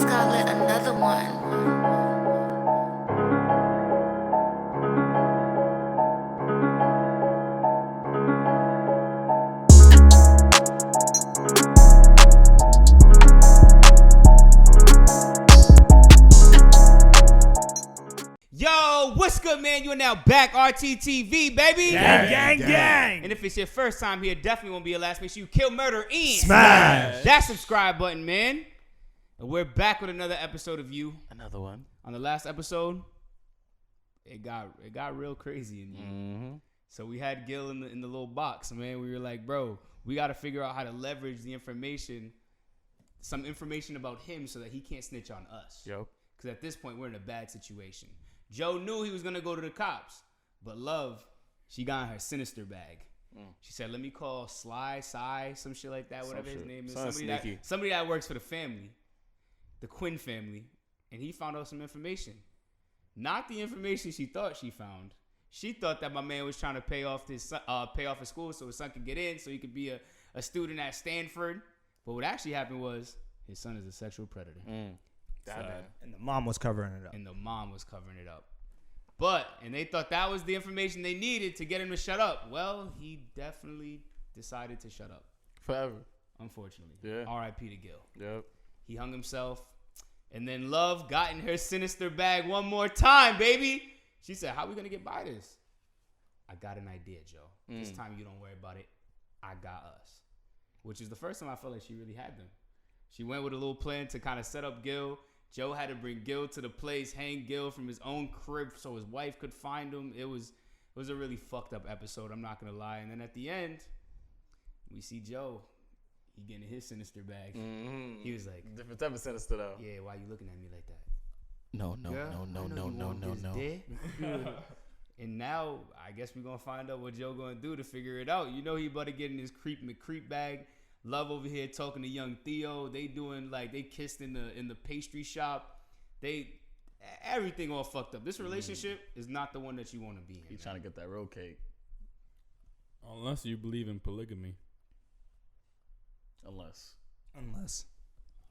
got lit another one. Yo, what's good, man? You are now back, RTTV, baby. Gang. And if it's your first time here, definitely won't be your last. Make sure you kill, murder, and Smash that subscribe button, man. And we're back with another episode of You. Another one. On the last episode, it got real crazy in you. Mm-hmm. So we had Gil in the little box, man. We were like, bro, we got to figure out how to leverage the information, some information about him, so that he can't snitch on us. Yep. Because at this point, we're in a bad situation. Joe knew he was going to go to the cops. But Love, she got in her sinister bag. She said, let me call Sly, some shit like that, whatever his name is. Somebody that works for the family, the Quinn family. And he found out some information. Not the information she thought she found. She thought that my man was trying to pay off his school so his son could get in, so he could be a student at Stanford. But what actually happened was his son is a sexual predator. And the mom was covering it up. And they thought that was the information they needed to get him to shut up. Well, he definitely decided to shut up. Forever. Unfortunately. Yeah. R.I.P. to Gil. Yep. He hung himself. And then Love got in her sinister bag one more time, baby. She said, how we going to get by this? I got an idea, Joe. This time you don't worry about it. I got us. Which is the first time I felt like she really had them. She went with a little plan to kind of set up Gil. Joe had to bring Gil to the place, hang Gil from his own crib so his wife could find him. It was a really fucked up episode, I'm not going to lie. And then at the end, we see Joe. He getting his sinister bag. Mm-hmm. He was like, different type of sinister though. yeah, why you looking at me like that? No. And now, I guess we're going to find out what Joe going to do to figure it out. You know he about to get in his creep McCreep bag. Love over here talking to young Theo. They doing like they kissed in the pastry shop. Everything all fucked up. This relationship is not the one that you want to be in. He's trying to get that roll cake. Unless you believe in polygamy. Unless.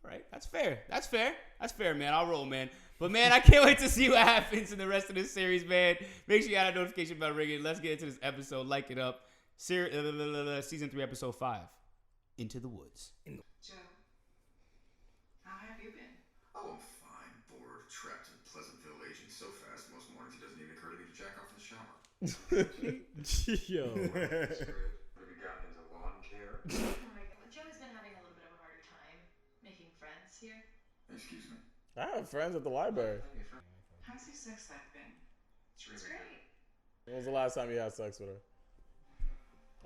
Right? That's fair, man. I'll roll, man. But man, I can't wait to see what happens in the rest of this series, man. Make sure you got a notification bell ringing. Let's get into this episode. Like it up. Season 3, episode 5. Into the Woods. Joe, how have you been? Oh, I'm fine. Bored, trapped in Pleasantville, aging so fast most mornings it doesn't even occur to me to jack off in the shower. Yo. Have you gotten into lawn care? Oh my god. Joe has been having a little bit of a harder time making friends here. Excuse me. I have friends at the library. How's your sex life been? It's great. When was the last time you had sex with her?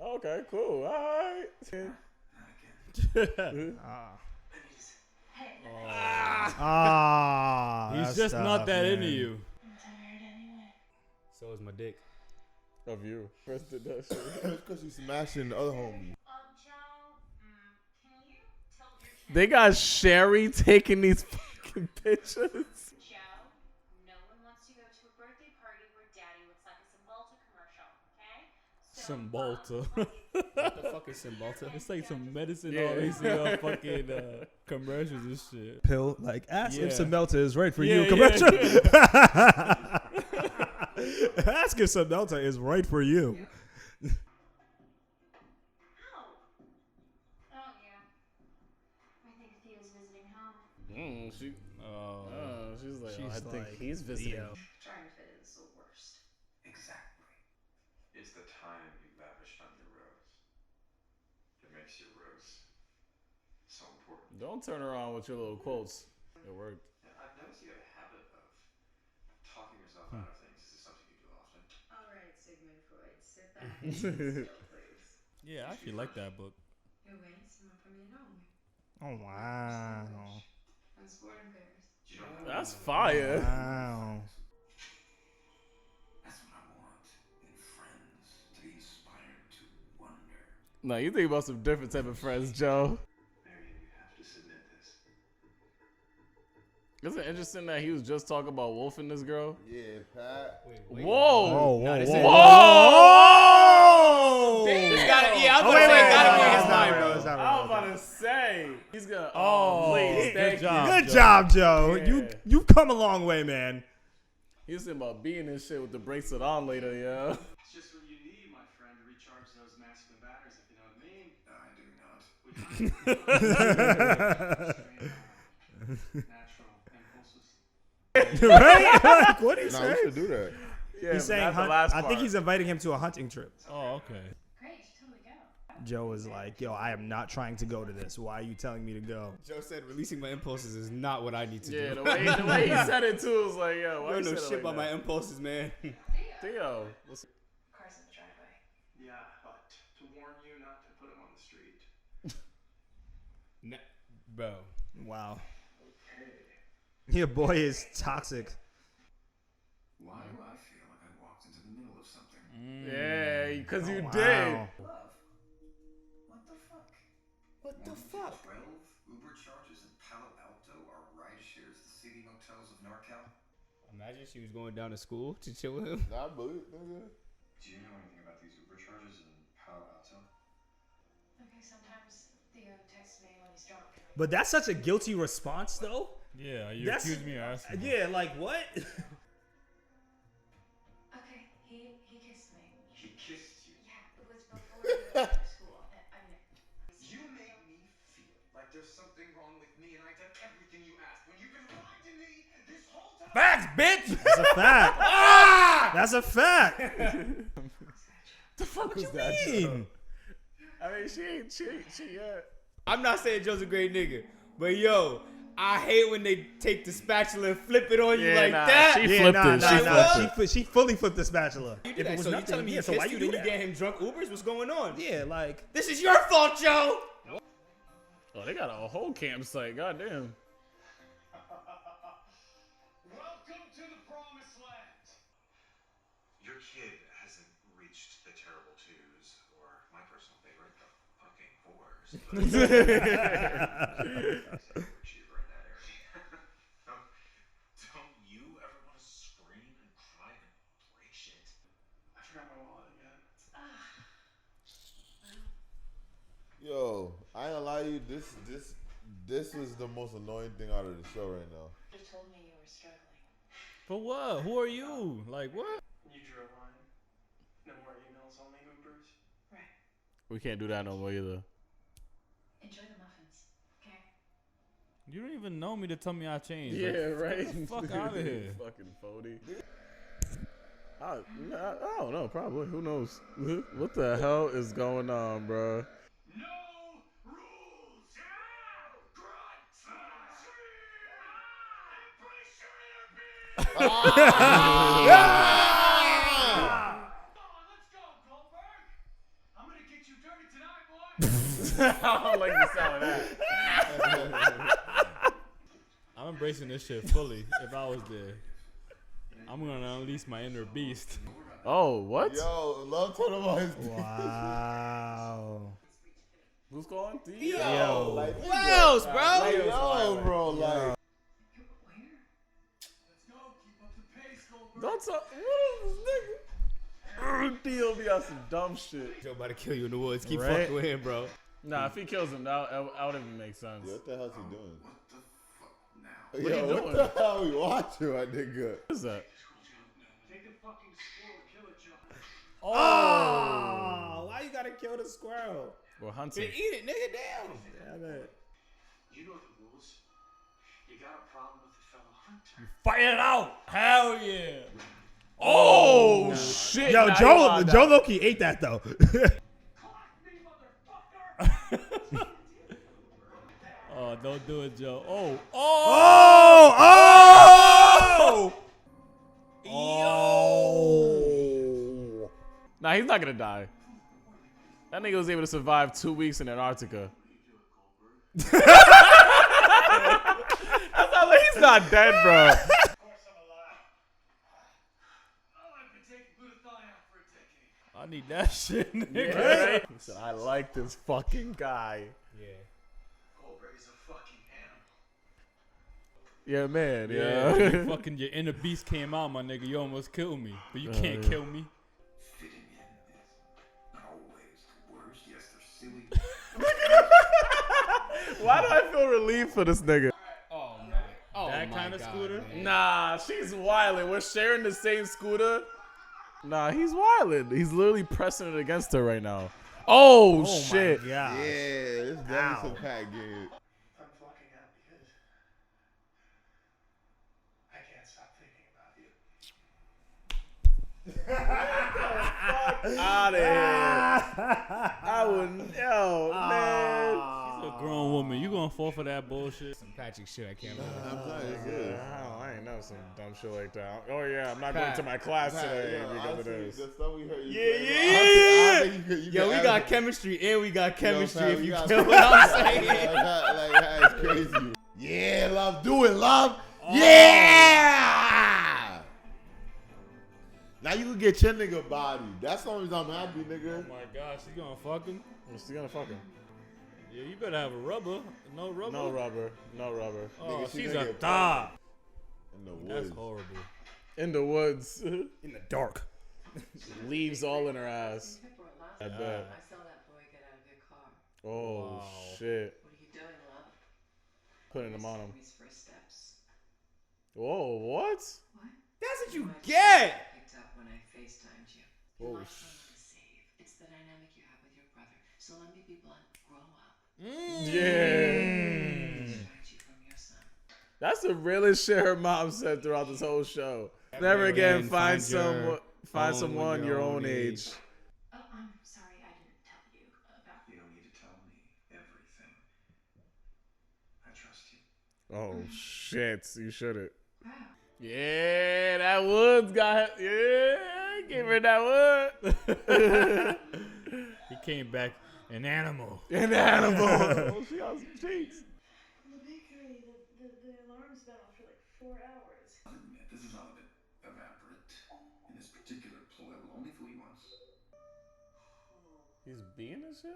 Okay, cool. All right. Not again. Hey. He's just not that into you. I'm tired anyway. So is my dick. Of you. First did that shit. It's because you smashing the other homie. Joe, can you tilt your chair? They got Sherry taking these fucking pictures. Joe, no one wants to go to a birthday party where Daddy looks like a Cymbalta commercial, okay? So, Cymbalta. What the fuck is Cymbalta? It's like some medicine Yeah. all these fucking commercials and shit. Pill. Like, ask if Yeah. Cymbalta is right for Yeah, you. Commercial. yeah. Ask if Cymbalta is right for you. Ow. Oh, yeah. I think Theo's visiting home. She's like, She's I think like, he's visiting. Theo. Trying to fit is the worst. Exactly. It's the time you lavished on your rose that makes your rose so important. Don't turn around with your little quotes. It worked. And I've noticed you have a habit of talking yourself out of things. Is this something you do often? All right, Sigmund Freud, sit back and sit still, please. Yeah, I actually like that book. Eu penso uma família longa. Oh, wow. And sporting pairs. You don't have That's fire. Wow. That's what I want in friends, to be inspired to wonder. No, you think about some different type of friends, Joe. Marion, you have to submit this. Isn't it interesting that he was just talking about wolfing this girl? Yeah, Pat. Whoa! Whoa. Nah, this Whoa! is- Whoa! This gotta, yeah, I was Oh, gonna say it gotta be no, in his no, mind, no, bro. it's not I was real. about to say he's gonna. Oh, please, thank good job. you. Good job, Joe. Yeah. You've come a long way, man. He was saying about being this shit with the bracelet on later, yeah. It's just what you need, my friend, to recharge those masculine batteries, if you know what I mean. Natural impulses. Right? Like, what did he Nah, say? we should do that. Yeah, He's but saying not the hunt. last I think part. he's inviting him to a hunting trip. Oh, okay. Great, you should totally go. Joe is like, yo, I am not trying to go to this. Why are you telling me to go? Joe said releasing my impulses is not what I need to Yeah, do. the way he said it too was like, yo, why I you don't know said it shit like about my that? impulses, man. Theo, what's Cars in the driveway. Yeah, but to warn you not to put them on the street. Bro. Wow. Your boy is toxic. Why do I feel like I walked into the middle of something? yeah, because you Wow. did. Love? What the fuck? What the fuck? 12 Uber charges in Palo Alto are ride shares the city motels of NorCal? Imagine she was going down to school to chill with him. Nah, believe nigga. Do you know anything about these Uber charges in Palo Alto? Okay, sometimes Theo texts me when he's drunk. But that's such a guilty response, though. Yeah, you That's- accused me of asking. Yeah, like what? Okay, he kissed me. He kissed you. Yeah, it was before we went to school. I mean, You make me feel like there's something wrong with me and I did everything you asked when you've been lying to me this whole time. Facts, bitch. That's a fact. That's a fact. The fuck was that? Mean. I mean, she, yeah. I'm not saying Joe's a great nigga, but yo, I hate when they take the spatula and flip it on you Yeah, like nah, that. she Yeah, flipped nah, it. nah, She nah. flipped it. She fully flipped the spatula. You If did it that, was so you nothing, telling me yeah, you so why kissed you you, do then you that? get him drunk Ubers? What's going on? Yeah, like This is your fault, Joe. Oh, they got a whole campsite. Goddamn. Welcome to the promised land. Your kid hasn't reached the terrible twos or my personal favorite, the fucking fours. Achiever in that area. Don't you ever want to scream and cry and break shit? I forgot my wallet again. Yo, I ain't gonna lie to you. This is the most annoying thing out of the show right now. you told me you were struggling. For what? Who are you? Like what? You drew a line. No more emails, only Ubers. Right. We can't do that no more either. Enjoy the muffins, okay? You don't even know me to tell me I changed. Yeah, Like, right. Get the fuck out of here. Fucking phony. I don't know. Probably. Who knows? What the hell is going on, bro? No rules! Grunt! Embrace your inner being! Come on, let's go, Goldberg! I'm gonna get you dirty tonight, boy! I don't like the sound of that. I'm embracing this shit fully. If I was there, I'm gonna unleash my inner beast. Oh, what? Yo, love told him about his wow. Who's calling? Yo. like, What else, bro? like, yo, bro, like. Where? Let's go, keep up the pace, Goldberg! Don't talk. What is this nigga? Deal me on some dumb shit. Joe about to kill you in the woods. Keep Right. fucking with him, bro. Nah, if he kills him, that would even make sense. Yo, what the hell's he doing? What the fuck now? What Yo, you what doing? the hell we watching, my nigga? What is that? Take the fucking squirrel and kill it, John. Oh, why you gotta kill the squirrel? We're hunting. Eat it, nigga. Damn. Damn it. You know the rules. You got a problem with a fellow hunter. Fight it out. Hell yeah. Oh, shit. Yo, Nah, you Joe lied Joe now. Loki ate that though. Clock me, motherfucker! Oh, don't do it, Joe. Oh. Oh! Nah, he's not gonna die. That nigga was able to survive 2 weeks in Antarctica. That's not like he's not dead, bro. Of course I'm alive. I've been taking glutathione for a decade. I need that shit, nigga. Yeah, right? He said, I like this fucking guy. Yeah. Goldberg is a fucking Yeah, man. Yeah, Yeah. fucking your inner beast came out, my nigga. You almost killed me, but you can't kill me. Fitting in is not always the worst. Yes, they're silly. Why do I feel relief for this nigga? Oh That my kind of God, scooter? man. Nah, she's wildin'. We're sharing the same scooter. Nah, he's wildin'. He's literally pressing it against her right now. Oh shit. Yeah. Yeah, it's definitely some pack game. I'm fucking out because I can't stop thinking about you. Out of here. I wouldn't. Yo, man. She's a grown woman. You gonna fall for that bullshit? Some Patrick shit. I can't believe. I'm telling you, it's good. I ain't know some dumb shit like that. Oh yeah, I'm not going to my class today because of this. The stuff we heard you Yeah, say, yeah, I think you Yo, can we add got it. chemistry and we got chemistry. fam, If we you got- feel what I'm saying. Like, that's crazy. Yeah, love. Do it, love. Yeah! Now you can get your nigga body. That's the only reason I'm happy, Oh nigga. my God, she gonna fuck him? She's gonna fuck him. Yeah, you better have a rubber. No rubber. No rubber. No rubber. Oh, Nigga, she she's gonna a get dog. In the That's woods. horrible. In the woods. In the dark. Leaves all in her ass. I bet. I saw that boy get out of your car. Oh Wow. shit. What are you doing, love? Putting them on him. His first steps. Whoa, what? What? That's what you might have get. picked up when I FaceTimed you. Oh, You want someone to save. It's the dynamic you have with your brother. So let me be blunt. Grow up. Yeah. Distract you from your son. That's the realest shit her mom said throughout this whole show. Never again find someone your own age. Oh, I'm sorry, I didn't tell you about. You don't need to tell me everything. I trust you. Oh shit, you shouldn't. Wow. Yeah, that wood's got her. Yeah, give her that wood. He came back an animal. An animal. Oh, she got some cheeks. The bakery, the alarm's been off for like 4 hours. I'll admit, this is all a bit elaborate. In this particular ploy, I will only fool you once. He's being this shit?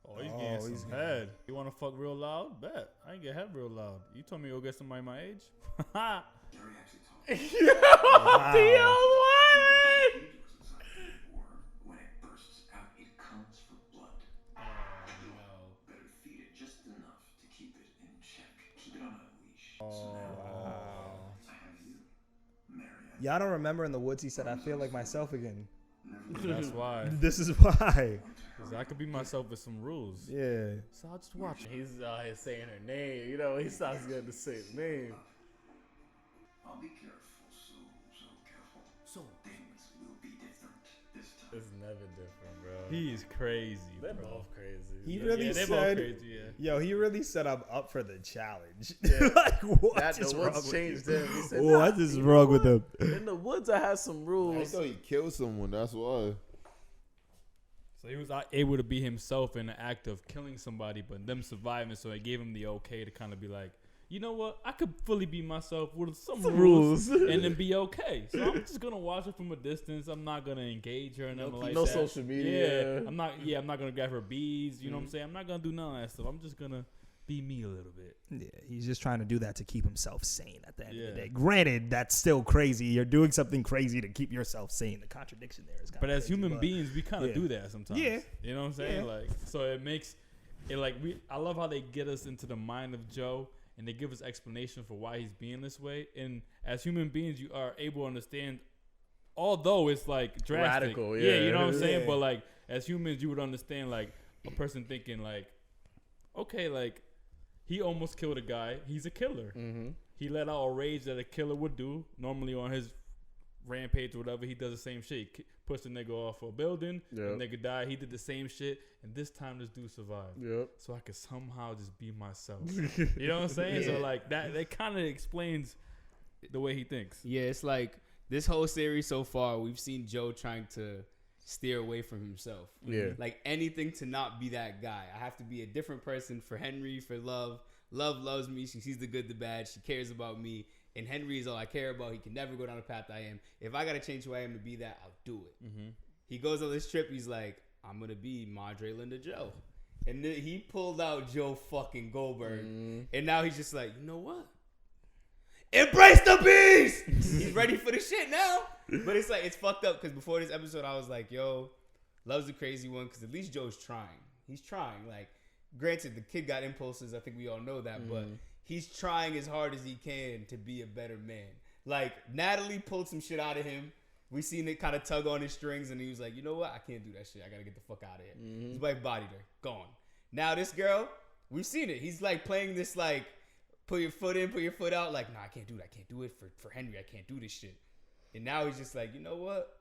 Oh, he's getting some head. You want to fuck real loud? Bet. I ain't get head real loud. You told me you'll get somebody my age? Gary actually told me. Theo, what? Yours inside the war. When it bursts out, it comes for blood. Better feed it just enough to keep it in check. Keep it on a leash. So now, I have you, Mary. Yeah, I don't remember in the woods he said, I feel like myself again. That's why. This is why. 'Cause I could be myself with some rules. Yeah. So I'll just watch it. He's out here saying her name. You know, he starts getting to say his name. I'll be careful, so careful. So things will be different this time. It's never different, bro. He's crazy, They're bro. both crazy. He really they're said, both crazy, yeah. yo, he really said I'm up for the challenge. Yeah. Like, what That is the wrong woods with changed you? him. He said, What is you wrong know with him? In the woods, I had some I rules. thought he killed someone. That's why. So he was able to be himself in the act of killing somebody, but them surviving. So it gave him the okay to kind of be like, you know what? I could fully be myself with some rules and then be okay. So I'm just gonna watch it from a distance. I'm not gonna engage her and nothing like No that. social media. Yeah, I'm not gonna grab her beads. You know what I'm saying? I'm not gonna do none of that stuff. I'm just gonna be me a little bit. Yeah, he's just trying to do that to keep himself sane at the end of Yeah. the day. Granted, that's still crazy. You're doing something crazy to keep yourself sane. The contradiction there is kind But of as human beings, we kind of yeah. do that sometimes. Yeah. You know what I'm saying? Yeah. Like, so it makes it like I love how they get us into the mind of Joe and they give us explanation for why he's being this way. And as human beings, you are able to understand, although it's like drastic. Radical, Yeah, yeah. you know what I'm saying? Yeah. But like, as humans, you would understand like a person thinking like, okay, like he almost killed a guy. He's a killer. Mm-hmm. He let out a rage that a killer would do. Normally on his rampage or whatever, he does the same shit. Push the nigga off a building. Yep. The nigga died. He did the same shit. And this time this dude survived. Yep. So I could somehow just be myself. You know what I'm saying? So like that kind of explains the way he thinks. Yeah, it's like this whole series so far, we've seen Joe trying to steer away from himself. Yeah. Like anything to not be that guy. I have to be a different person for Henry, for Love. Love loves me. She sees the good, the bad. She cares about me. And Henry is all I care about. He can never go down the path I am. If I got to change who I am to be that, I'll do it. Mm-hmm. He goes on this trip. He's like, I'm going to be Madre Linda Joe. And then he pulled out Joe fucking Goldberg. And now he's just like, you know what? embrace the beast. He's ready for the shit now. But it's like, it's fucked up because before this episode, I was like, yo, Love's the crazy one because at least Joe's trying. He's trying. Like, granted, the kid got impulses. I think we all know that. But he's trying as hard as he can to be a better man. Like, Natalie pulled some shit out of him. We seen it kind of tug on his strings, and he was like, you know what? I can't do that shit. I got to get the fuck out of here. His wife bodied her. Gone. Now this girl, we've seen it. He's like playing this like, put your foot in, put your foot out. Like, nah, I can't do that. I can't do it for Henry. I can't do this shit. And now he's just like, you know what?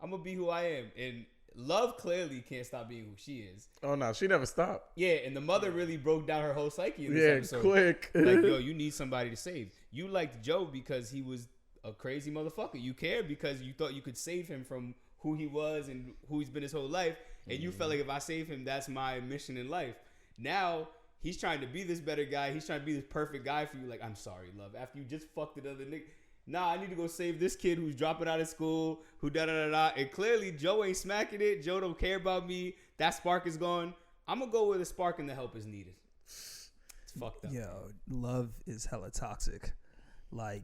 I'm going to be who I am. And Love clearly can't stop being who she is. Oh, no. She never stopped. Yeah, and the mother really broke down her whole psyche in this episode. Quick. Like, yo, you need somebody to save. You liked Joe because he was a crazy motherfucker. You cared because you thought you could save him from who he was and who he's been his whole life. And you felt like if I save him, that's my mission in life. Now, he's trying to be this better guy. He's trying to be this perfect guy for you. Like, I'm sorry, Love. After you just fucked another nigga. Nah, I need to go save this kid who's dropping out of school, who da-da-da-da. And clearly, Joe ain't smacking it. Joe don't care about me. That spark is gone. I'm going to go where the spark and the help is needed. It's fucked up. Yo, Love is hella toxic. Like,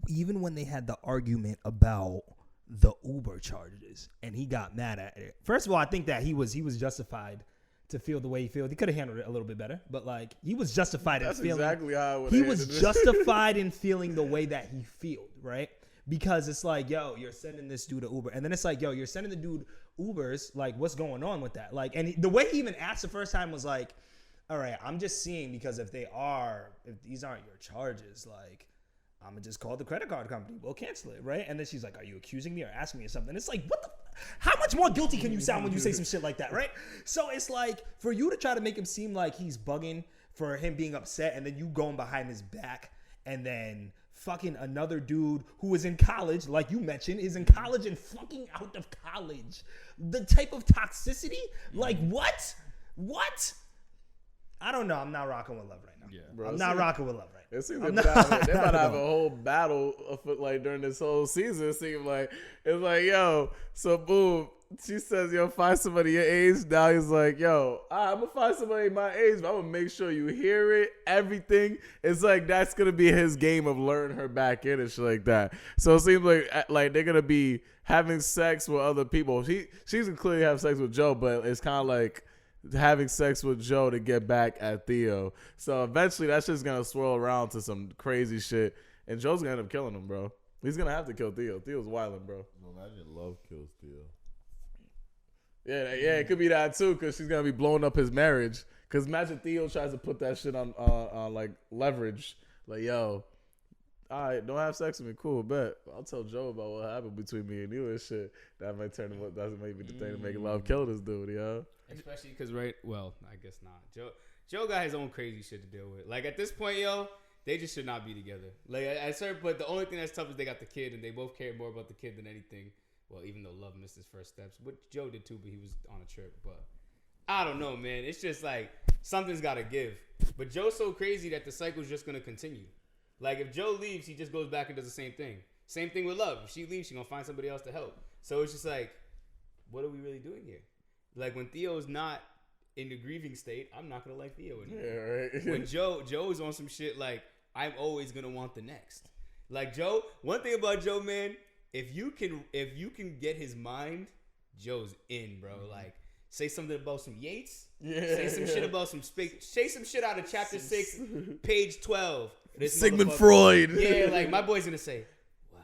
even when they had the argument about the Uber charges and he got mad at it. First of all, I think that he was justified to feel the way he feels. He could have handled it a little bit better, but like he was justified in feeling. That's exactly how I would. He was justified in feeling the way that he felt, right? Because it's like, yo, you're sending this dude an Uber, and then it's like, yo, you're sending the dude Ubers. Like, what's going on with that? Like, and the way he even asked the first time was like, all right, I'm just seeing because if these aren't your charges, like, I'm gonna just call the credit card company. We'll cancel it, right? And then she's like, are you accusing me or asking me something? It's like, what the? How much more guilty can you sound when you say some shit like that, right? So it's like, for you to try to make him seem like he's bugging for him being upset, and then you going behind his back, and then fucking another dude who is in college, like you mentioned, is in college and fucking out of college. The type of toxicity, like what? What? I don't know. I'm not rocking with Love right now. Yeah, bro, I'm not rocking with Love right now. It seems like they might have a whole battle like during this whole season. It seems like it's like, yo, so boom, she says, yo, find somebody your age. Now he's like, yo, I'm gonna find somebody my age, but I'm gonna make sure you hear it, everything. It's like that's gonna be his game of luring her back in and shit like that. So it seems like they're gonna be having sex with other people. She's gonna clearly have sex with Joe, but it's kind of like having sex with Joe to get back at Theo. So eventually that's just going to swirl around to some crazy shit. And Joe's going to end up killing him, bro. He's going to have to kill Theo. Theo's wilding, bro. Imagine Love kills Theo. Yeah, it could be that too, because she's going to be blowing up his marriage. Because imagine Theo tries to put that shit on like leverage. Like, yo, all right, don't have sex with me. Cool, bet. I'll tell Joe about what happened between me and you and shit. That might turn him up. That might be the thing to make Love kill this dude, yo. Especially because, I guess not. Joe got his own crazy shit to deal with. Like, at this point, yo, they just should not be together. Like, at a certain point, the only thing that's tough is they got the kid, and they both care more about the kid than anything. Well, even though Love missed his first steps, which Joe did too, but he was on a trip. But I don't know, man. It's just like something's got to give. But Joe's so crazy that the cycle's just going to continue. Like, if Joe leaves, he just goes back and does the same thing. Same thing with Love. If she leaves, she's going to find somebody else to help. So it's just like, what are we really doing here? Like, when Theo's not in the grieving state, I'm not going to like Theo anymore. Yeah, right. When Joe's on some shit, like, I'm always going to want the next. Like, Joe, one thing about Joe, man, if you can get his mind, Joe's in, bro. Like, say something about some Yates. Yeah. Say some shit about some space. Say some shit out of chapter 6, page 12. Sigmund Freud. Yeah, like, my boy's going to say, wow,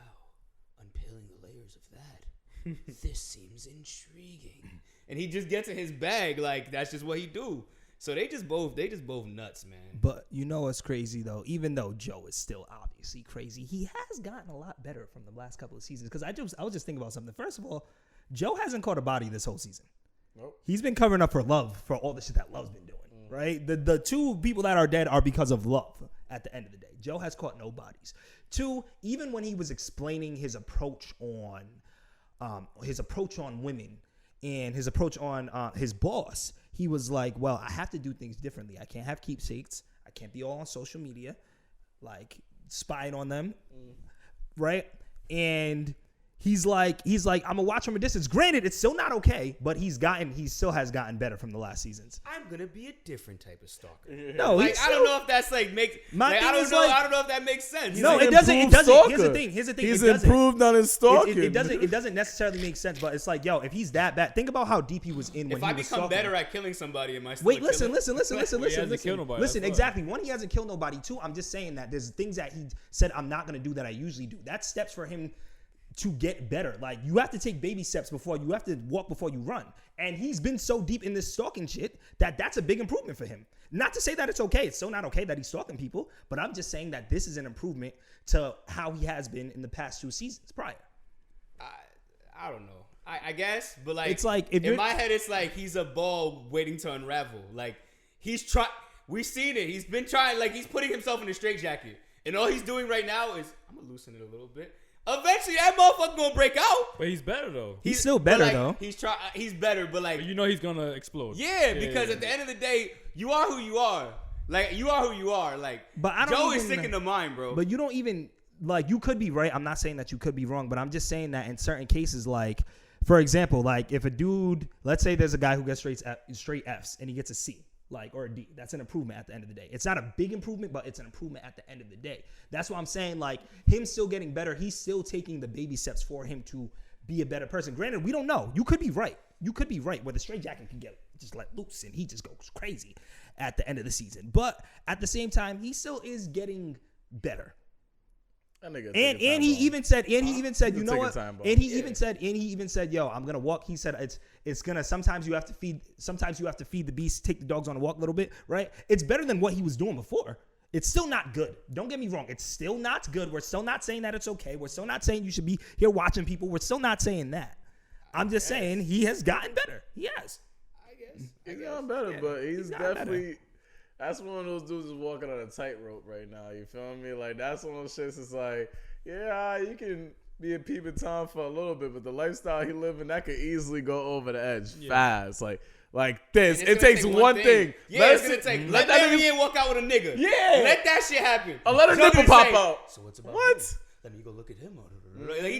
unpeeling the layers of that. This seems intriguing. And he just gets in his bag. Like, that's just what he do. So they just both nuts, man. But you know what's crazy, though? Even though Joe is still obviously crazy, he has gotten a lot better from the last couple of seasons. Because I was just thinking about something. First of all, Joe hasn't caught a body this whole season. Nope. He's been covering up for Love for all the shit that Love's been doing, right? The two people that are dead are because of Love at the end of the day. Joe has caught no bodies. Two, even when he was explaining his approach on women and his approach on his boss, he was like, well, I have to do things differently. I can't have keepsakes. I can't be all on social media, like spying on them, right? And He's like, I'm gonna watch from a distance. Granted, it's still not okay, but he still has gotten better from the last seasons. I'm gonna be a different type of stalker. No, Like, I don't know if that's like makes. My Like, thing I don't is, know. like- I don't know if that makes sense. No, an it doesn't. It improved doesn't. stalker. Here's the thing. He's it doesn't. improved on his stalking. It doesn't. It doesn't necessarily make sense. But it's like, yo, if he's that bad, think about how deep he was in when If he I was become stalking. better at killing somebody, am I still? Wait, a listen. killer? He hasn't killed nobody, Listen, that's why. exactly. One, he hasn't killed nobody. Two, I'm just saying that there's things that he said I'm not gonna do that I usually do. That's steps for him to get better. Like, you have to take baby steps before you have to walk before you run. And he's been so deep in this stalking shit that's a big improvement for him. Not to say that it's okay. It's still not okay that he's stalking people, but I'm just saying that this is an improvement to how he has been in the past 2 seasons prior. I don't know. I guess, but like, It's like, if in you're- my head, it's like he's a ball waiting to unravel. Like, he's trying. We've seen it. He's been trying. Like, he's putting himself in a straitjacket, and all he's doing right now is, I'm gonna loosen it a little bit. Eventually, that motherfucker gonna break out. But he's better though. He's still better, but, like, though. He's better, but like, But you know he's gonna explode. yeah, because at the end of the day, you are who you are. Like, you are who you are. Like, But I don't Joe is even- sick in the mind, bro. But you don't even, like, you could be right. I'm not saying that you could be wrong, but I'm just saying that in certain cases, like, for example, like, if a dude, let's say there's a guy who gets straight Fs and he gets a C, like, or a D, that's an improvement at the end of the day. It's not a big improvement, but it's an improvement at the end of the day. That's what I'm saying. Like, him still getting better, he's still taking the baby steps for him to be a better person. Granted, we don't know. You could be right. You could be right where the straight jacket can get just let loose and he just goes crazy at the end of the season. But at the same time, he still is getting better. That nigga And taking time he off. even said, you He's know taking what? time off. And he even said, yo, I'm gonna walk. He said it's gonna sometimes you have to feed the beast, take the dogs on a walk a little bit, right? It's better than what he was doing before. It's still not good. Don't get me wrong. It's still not good. We're still not saying that it's okay. We're still not saying you should be here watching people. We're still not saying that. I'm just saying he has gotten better. He has. He's gotten better, but he's gotten definitely. That's one of those dudes who's walking on a tightrope right now. You feel me? Like, that's one of those shits. It's like, yeah, you can be a peeping Tom for a little bit, but the lifestyle he living, that could easily go over the edge fast. Like this. It's It gonna takes take one thing. Yeah, it's gonna take. Let that nigga walk out with a nigga. Yeah. Let that shit happen. I'll let a Joe nipple gonna pop say, out. So what's about What? him? Let me go look at him. Like,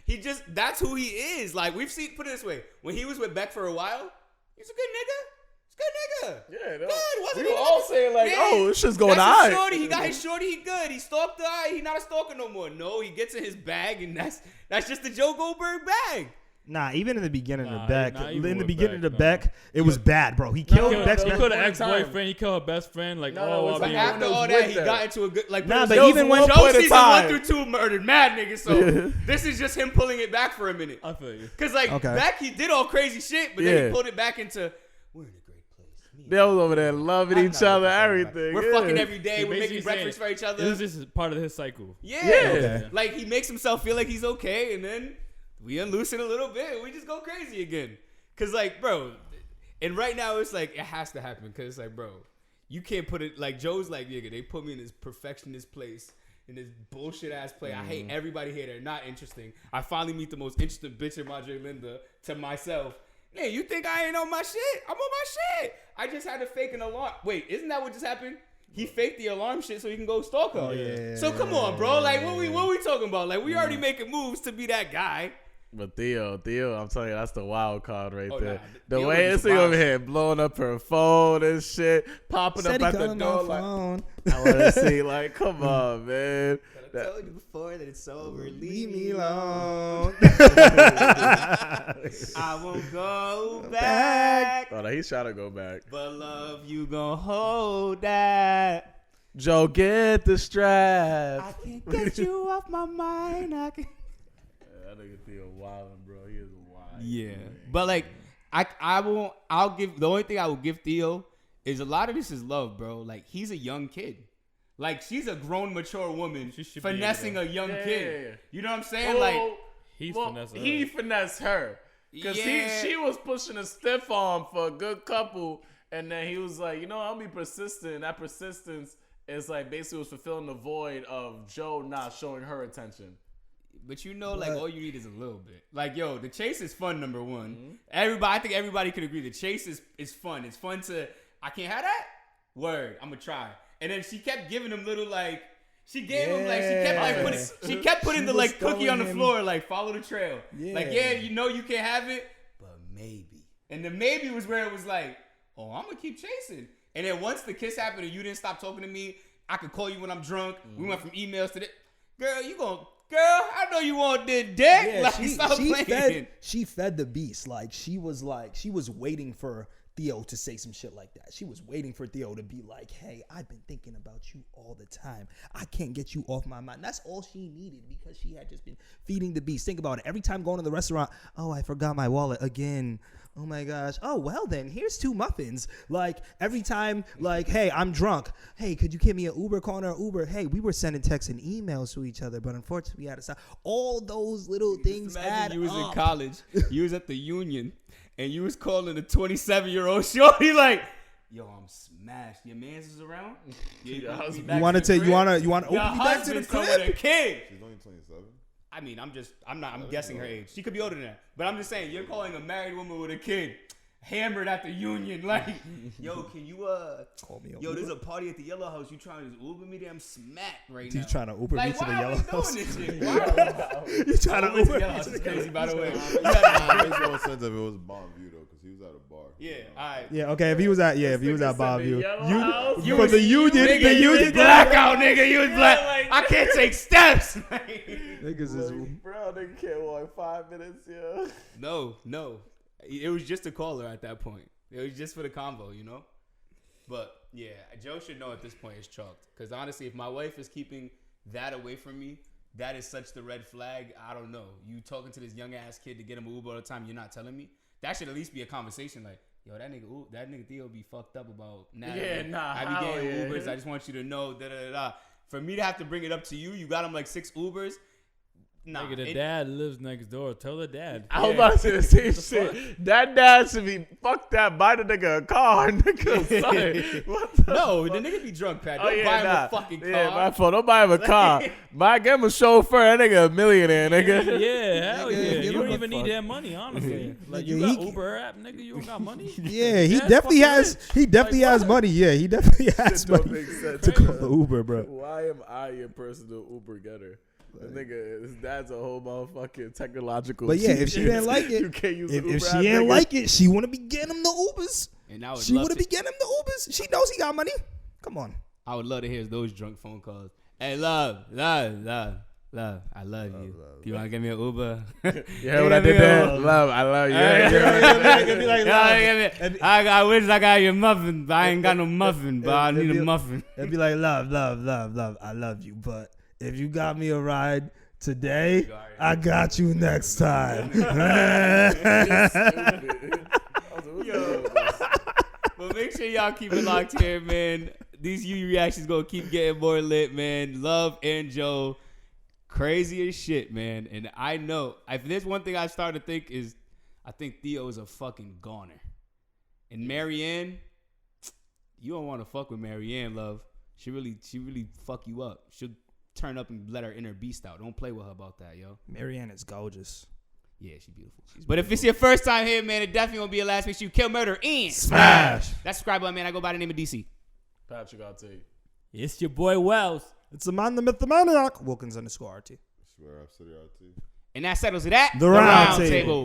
he just. That's who he is. Like, we've seen. Put it this way: when he was with Beck for a while, he's a good nigga. He's a good nigga. Yeah, Good. Wasn't we he? were all saying like, Yeah. oh, this shit's going That's his on. shorty. He got his shorty. He good. He stalked the eye. He not a stalker no more. No, he gets in his bag, and that's just the Joe Goldberg bag. Nah, even in the beginning Nah, of Beck, not even in the with begging Beck, of Beck, it was bad, bro. He killed Beck's He best killed an one ex-boyfriend. time. He killed her best friend. Like, No, oh, it's I'll like be after After was all with that, he them. got into a good like. Nah, but Joe- even when- one Joe point in season time. 1 through 2 murdered mad niggas, so this is just him pulling it back for a minute. I feel you. Cause like Okay. back he did all crazy shit, but then Yeah. he pulled it back into we're in a great place. Me They was over there loving I'm each not other, fucking everything. We're yeah. fucking every day. He We're basically making breakfast for saying, each other. This is just part of his cycle. Yeah. Okay. Like he makes himself feel like he's okay, and then we unloosen a little bit, and we just go crazy again. Cause like, bro, and right now it's like it has to happen. Cause it's like, bro, you can't put it like Joe's like, nigga, they put me in this perfectionist place, in this bullshit ass play. I hate everybody here. They're not interesting. I finally meet the most interesting bitch in Madre Linda to myself. Man, you think I ain't on my shit? I'm on my shit. I just had to fake an alarm. Wait, isn't that what just happened? He faked the alarm shit so he can go stalk her. Oh, yeah. So come on, bro. Like, what we talking about? Like, we already making moves to be that guy. But Theo, I'm telling you, that's the wild card right Oh, there. nah, The Theo way is this thing wild. over here blowing up her phone and shit, popping Said up he at the calling door my like, phone. I want to see, like, come on, man. I told you before that it's over. Leave me alone. I won't go back. Oh, no, he's trying to go back. But love, you gon' hold that. Joe, get the strap. I can't get you off my mind. I can. That nigga Theo wildin', bro. He is wild. Yeah, but like, I'll give the only thing I will give Theo is a lot of this is love, bro. Like he's a young kid. Like she's a grown, mature woman She should be finessing able a young Yeah. kid. You know what I'm saying? Like, He finessed her. Because Yeah. she was pushing a stiff arm for a good couple. And then he was like, you know, I'll be persistent. That persistence is like basically was fulfilling the void of Joe not showing her attention. but you know, like all you need is a little bit. Like, yo, the chase is fun. Number one, I think everybody could agree the chase is fun. It's fun to. I can't have that. Word, I'm gonna try. And then she kept giving him little like, She gave him like she kept putting the like cookie on the floor, like follow the trail. Yeah. Like, yeah, you know you can't have it, but maybe. And the maybe was where it was like, oh, I'm gonna keep chasing. And then once the kiss happened and you didn't stop talking to me, I could call you when I'm drunk. We went from emails to this. Girl, I know you want this dick. Yeah, like, stop playing. She fed the beast. Like she was waiting for Theo to say some shit like that. She was waiting for Theo to be like, hey, I've been thinking about you all the time. I can't get you off my mind. That's all she needed because she had just been feeding the beast. Think about it. Every time going to the restaurant, oh, I forgot my wallet again. Oh my gosh. Oh, well then, here's 2 muffins. Like every time, like, hey, I'm drunk. Hey, could you give me an Uber, calling her Uber? Hey, we were sending texts and emails to each other, but unfortunately we had to stop. All those little things add you was up. in college. You was at the Union. And you was calling a 27-year-old shorty like, yo, I'm smashed. Your mans is around? You want to open me back to the crib? She's only 27. I mean, I'm guessing her age. She could be older than that. But I'm just saying, you're calling a married woman with a kid hammered at the Union. Like, yo, can you, call me yo, there's a party at the Yellow House. You trying to Uber me there? I'm smacked right You now. trying to Uber me to the Yellow House? Why are we doing this shit? You trying to Uber? Yellow House is crazy, by the way. It makes more sense if it was Bonneview though, because he was at a bar. Yeah, all right. Yeah, okay. If he was at Bonneview, You from the Union, nigga, the you was Union blackout, nigga. You was black. I can't take steps. Niggas is Bro, nigga can't walk 5 minutes, yeah. No. It was just a caller at that point. It was just for the convo, you know? But, yeah, Joe should know at this point it's chalked. Because, honestly, if my wife is keeping that away from me, that is such the red flag. I don't know. You talking to this young-ass kid to get him an Uber all the time, you're not telling me? That should at least be a conversation like, yo, that nigga Theo be fucked up about now. Yeah, nah. I be getting Ubers. I just want you to know, da-da-da-da. For me to have to bring it up to you, you got him like 6 Ubers. Nah, Nigga, the dad lives next door. Tell the dad. I was about to say the same shit. That dad should be, fuck that, buy the nigga a car, nigga. Sorry. No, the nigga be drunk, Pat. Don't buy him a fucking car. Yeah, my fault. Don't buy him a car. Get him a chauffeur. That nigga a millionaire, nigga. Yeah, hell yeah. You don't him a even need fuck. that money, honestly. Like, you Nigga, got Uber app, nigga. You don't got money. Yeah, he That's definitely fucking has. rich. He definitely has money. Yeah, he definitely has Don't money make sense. to call the Uber, bro. Why am I your personal Uber getter? That nigga, his dad's a whole motherfucking technological. But yeah, if she didn't like you it, can't use if Uber she app, didn't nigga. like it, she wouldn't be getting him the Ubers. And I would She love wouldn't to, be getting him the Ubers. She knows he got money. Come on. I would love to hear those drunk phone calls. Hey, love, I love you. Do you want to give me an Uber? Yeah, what I did there? Love, I love you. I wish I got your muffin, but I ain't got no muffin, but I need a muffin. It'd be like, love, I love you. But if you got me a ride today, I got you next time. But make sure y'all keep it locked here, man. These U reactions gonna keep getting more lit, man. Love and Joe, crazy as shit, man. And I know if there's one thing I started to think is, I think Theo is a fucking goner. And Marianne, you don't want to fuck with Marianne, love. She really fuck you up. She'll turn up and let her inner beast out. Don't play with her about that, yo. Marianne is gorgeous. Yeah, she's beautiful. But if it's your first time here, man, it definitely won't be your last. Make sure you kill, murder, and Smash. That subscribe button, man. I go by the name of DC. Patricrt RT. It's your boy Wells. It's the man, the myth, the maniac. Wilkins _RT. Robcityrt RT. And that settles it at The round table.